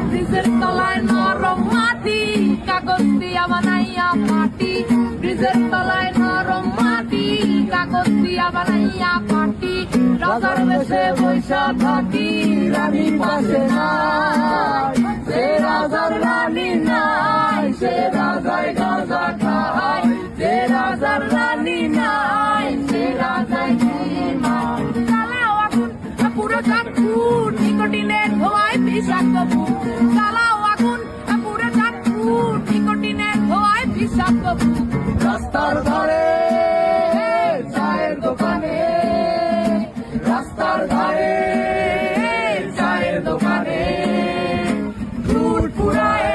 ব্রিজের তলায় নরম মাটি, কাগজ দিয়া বানাইয়া পাটি। ব্রিজের তলায় নরম মাটি, কাগজ দিয়া বানাইয়া পাটি। রাজার বেশে বৈশা থাকি, রানী পাশে নাই। সে রাজার রানী নাই, সে রাজায় গাঁজা খায়। সে রাজার রানী নাই, সে রাজায় ঘুমায়। চালাও আগুন পুরো চাঁদপুর, নিকোটিনের ধোঁয়ায় বিষাক্ত বুক। চালাও আগুন পুরো চাঁদপুর, নিকোটিনের ধোঁয়ায় বিষাক্ত বুক। রাস্তার ধারে চায়ের দোকানে, রাস্তার ধারে চায়ের দোকানে ফুট ফুরায়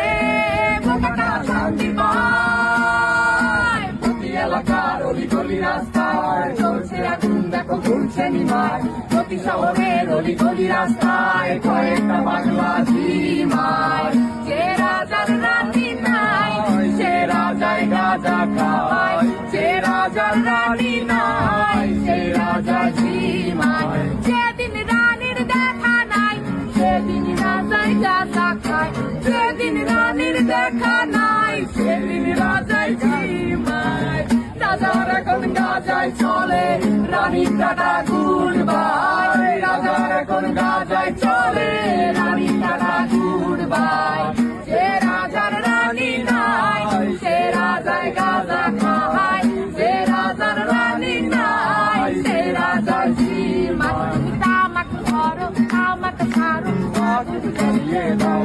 বোকাটা শান্তি পায়। প্রতি এলাকার অলি গলি রাস্তায় চলছে আগুন, দেখো ঘুরছে নিমায়। প্রতি শহরের অলি গলি রাস্তায় কয়েকটা পাগলা ঝিমায়। যে রাজার রানী নাই, সে রাজায় গাঁজা খায়। যে রাজার রানী নাই, সে রাজা ঝিমায়। যেদিন রানীর দেখা নাই, সেদিন রাজায় গাঁজা খায়। যেদিন রানীর দেখা নাই, সেদিন রাজায় ঝিমায়। রাজার এখন গাঁজায় চলে, রানীর টাটা গুড বাই। রাজার এখন গাঁজায় চলে, রানীর টাটা গুড বাই। যে রাজার রানী নাই, সে রাজায় গাঁজা খায়। যে রাজার রানী নাই, সে রাজার ঝিমায়। তামাক ধরো, তামাক ছাড়ো, আগুন জ্বালিয়ে দাও।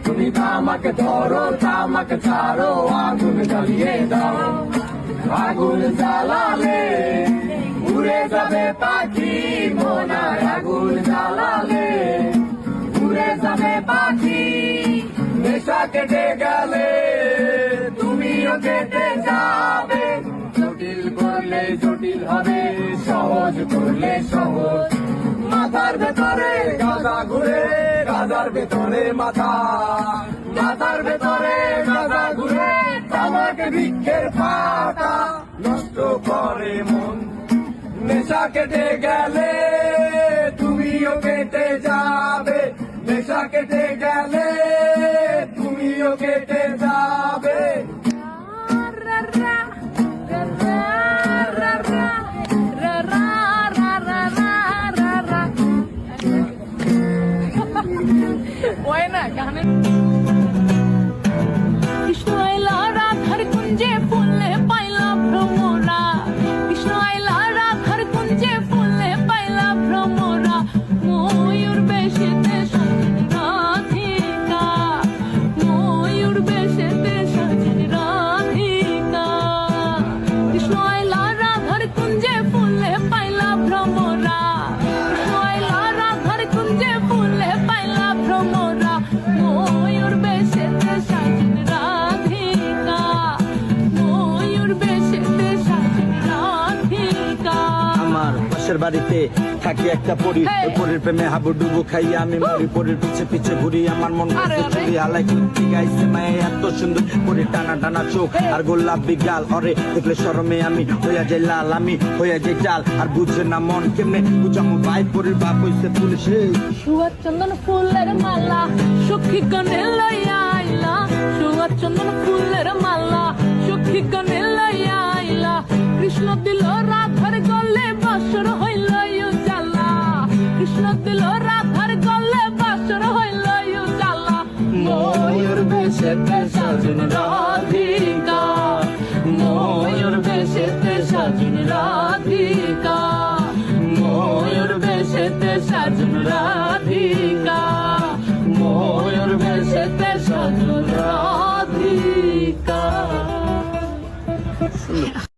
তুমি তামাক ধরো, তামাক ছাড়ো, আগুন জ্বালিয়ে দাও। আগুন জ্বালালে উড়ে যাবে পাখি মোনায়। আগুন জ্বালালে উড়ে যাবে পাখি। নেশা কেটে গেলে তুমিও কেটে যাবে। জটিল করলে জটিল হবে, সহজ করলে সহজ। মাথার ভেতরে গাঁজা ঘুরে, গাঁজার ভেতরে মাথা। মাথার ভেতরে গাঁজা ঘুরে, তামাক বৃক্ষের পাতা নষ্ট করে মন। নেশা কেটে গেলে তুমিও কেটে যাবে। নেশা কেটে গেলে তুমিও কেটে যাবে। না গানে কৃষ্ণ আইলা রাধার কুঞ্জে ফুলে পাইলা ভ্রমরা। কৃষ্ণ আইলা রাধার কুঞ্জে ফুলে পাইলা ভ্রমরা। ময়ূর বেশেতে সাজেন রাধিকা, ময়ূর বেশেতে সাজেন রাধিকা। কৃষ্ণ আইলা রাধার কুঞ্জে ফুলে পাইলা ভ্রমরা। কৃষ্ণ আইলা রাধার কুঞ্জে ফুলে পাইলা ভ্রমরা। ময়ূর বেশেতে সাজেন রাধিকা, ময়ূর বেশেতে সাজেন রাধিকা। আমার পাশের বাড়িতে থাকি একটা পরী, ওই পরীর প্রেমে হাবুডুবু খাইয়া আমি মরি। পরীর পিছে পিছে ঘুরি, আমার মন চুরি হালাই কুর্তি গাইছে মায়ে এত সুন্দর। পরীর টানা টানা চোখ আর গোলাপি গাল, অরে দেখলে শরমে আমি হইয়া যাই লাল। আমি হইয়া যাই চাল আর বুঝে না মন কেমনে বুঝামো ভাই। পরীর বাপ হইছে পুলিশে। সুয়ার চন্দন ফুলের মালা সখী কনে লইয়া আইলা। সুয়ার চন্দন ফুলের মালা সখী কনে লইয়া আইলা। কৃষ্ণ দিল রাধার গলে, বাসর হইল জ্বালা। কৃষ্ণ দিল রাধার গলে, বাসর হইল জ্বালা। ময়ূর বেশেতে সাজেন রাধিকা, ময়ূর বেশেতে সাজেন রাধিকা, ময়ূর বেশেতে সাজেন রাধিকা।